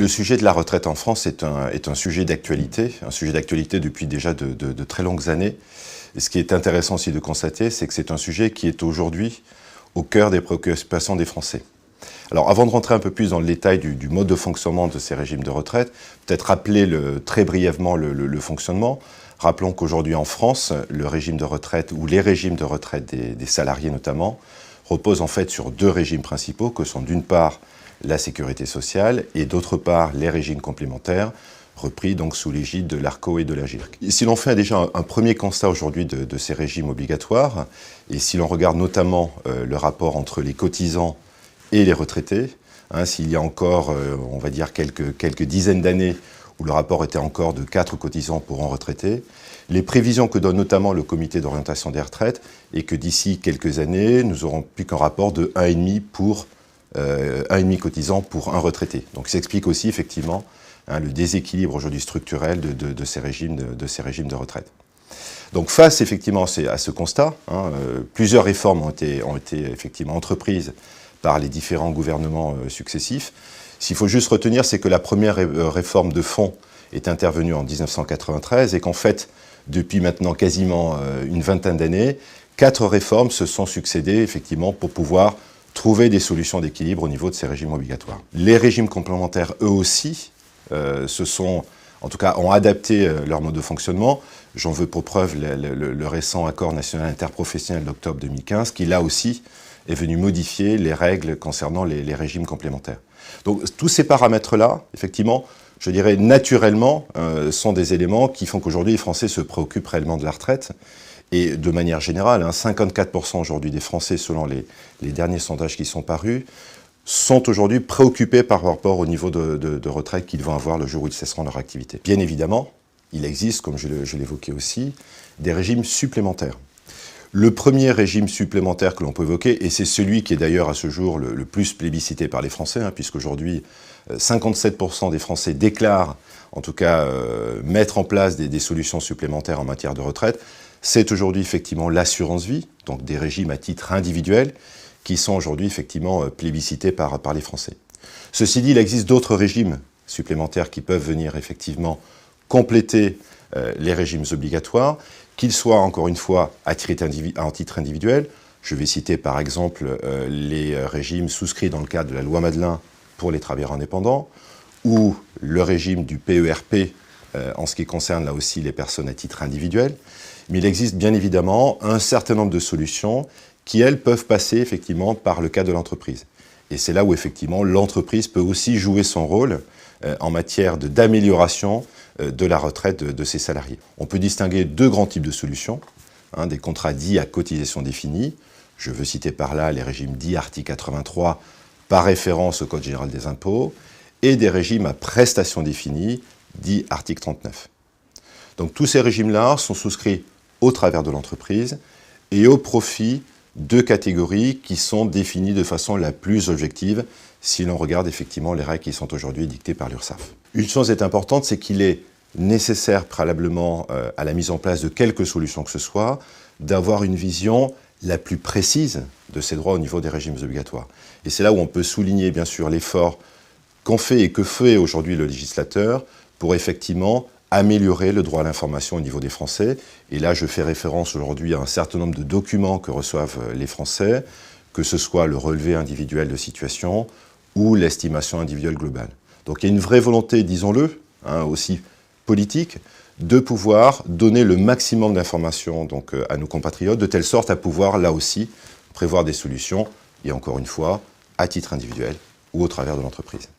Le sujet de la retraite en France est un sujet d'actualité depuis déjà de très longues années. Et ce qui est intéressant aussi de constater, c'est que c'est un sujet qui est aujourd'hui au cœur des préoccupations des Français. Alors avant de rentrer un peu plus dans le détail du mode de fonctionnement de ces régimes de retraite, peut-être rappeler très brièvement le fonctionnement. Rappelons qu'aujourd'hui en France, le régime de retraite ou les régimes de retraite des salariés notamment, reposent en fait sur deux régimes principaux que sont d'une part la sécurité sociale et d'autre part les régimes complémentaires, repris donc sous l'égide de l'ARCO et de l'AGIRC. Si l'on fait déjà un premier constat aujourd'hui de ces régimes obligatoires, et si l'on regarde notamment le rapport entre les cotisants et les retraités, s'il y a encore, on va dire, quelques dizaines d'années où le rapport était encore de 4 cotisants pour un retraité, les prévisions que donne notamment le comité d'orientation des retraites est que d'ici quelques années, nous n'aurons plus qu'un rapport de 1,5 cotisant pour un retraité. Donc ça explique aussi effectivement le déséquilibre aujourd'hui structurel de ces régimes de retraite. Donc face effectivement à ce constat, plusieurs réformes ont été effectivement entreprises par les différents gouvernements successifs. S'il faut juste retenir, c'est que la première réforme de fond est intervenue en 1993 et qu'en fait, depuis maintenant quasiment une vingtaine d'années, 4 réformes se sont succédées effectivement pour pouvoir trouver des solutions d'équilibre au niveau de ces régimes obligatoires. Les régimes complémentaires, eux aussi, ont adapté leur mode de fonctionnement. J'en veux pour preuve le récent accord national interprofessionnel d'octobre 2015, qui là aussi est venu modifier les règles concernant les régimes complémentaires. Donc tous ces paramètres-là, effectivement, je dirais naturellement, sont des éléments qui font qu'aujourd'hui les Français se préoccupent réellement de la retraite. Et de manière générale, 54% aujourd'hui des Français, selon les derniers sondages qui sont parus, sont aujourd'hui préoccupés par rapport au niveau de retraite qu'ils vont avoir le jour où ils cesseront leur activité. Bien évidemment, il existe, comme je l'évoquais aussi, des régimes supplémentaires. Le premier régime supplémentaire que l'on peut évoquer, et c'est celui qui est d'ailleurs à ce jour le plus plébiscité par les Français, puisqu'aujourd'hui 57% des Français déclarent, en tout cas, mettre en place des solutions supplémentaires en matière de retraite, c'est aujourd'hui effectivement l'assurance vie, donc des régimes à titre individuel, qui sont aujourd'hui effectivement plébiscités par les Français. Ceci dit, il existe d'autres régimes supplémentaires qui peuvent venir effectivement compléter les régimes obligatoires, qu'ils soient encore une fois à titre individuel. Je vais citer par exemple les régimes souscrits dans le cadre de la loi Madelin pour les travailleurs indépendants, ou le régime du PERP en ce qui concerne là aussi les personnes à titre individuel. Mais il existe bien évidemment un certain nombre de solutions qui, elles, peuvent passer effectivement par le cadre de l'entreprise. Et c'est là où effectivement l'entreprise peut aussi jouer son rôle en matière d'amélioration de la retraite de ses salariés. On peut distinguer deux grands types de solutions, des contrats dits à cotisation définie. Je veux citer par là les régimes dits article 83 par référence au Code général des impôts et des régimes à prestations définies, dits article 39. Donc tous ces régimes-là sont souscrits au travers de l'entreprise et au profit de catégories qui sont définies de façon la plus objective si l'on regarde effectivement les règles qui sont aujourd'hui dictées par l'URSSAF. Une chose est importante, c'est qu'il est nécessaire préalablement à la mise en place de quelque solution que ce soit, d'avoir une vision la plus précise de ces droits au niveau des régimes obligatoires. Et c'est là où on peut souligner bien sûr l'effort qu'ont fait et que fait aujourd'hui le législateur pour effectivement améliorer le droit à l'information au niveau des Français. Et là, je fais référence aujourd'hui à un certain nombre de documents que reçoivent les Français, que ce soit le relevé individuel de situation ou l'estimation individuelle globale. Donc il y a une vraie volonté, disons-le, aussi politique, de pouvoir donner le maximum d'informations à nos compatriotes, de telle sorte à pouvoir, là aussi, prévoir des solutions, et encore une fois, à titre individuel ou au travers de l'entreprise.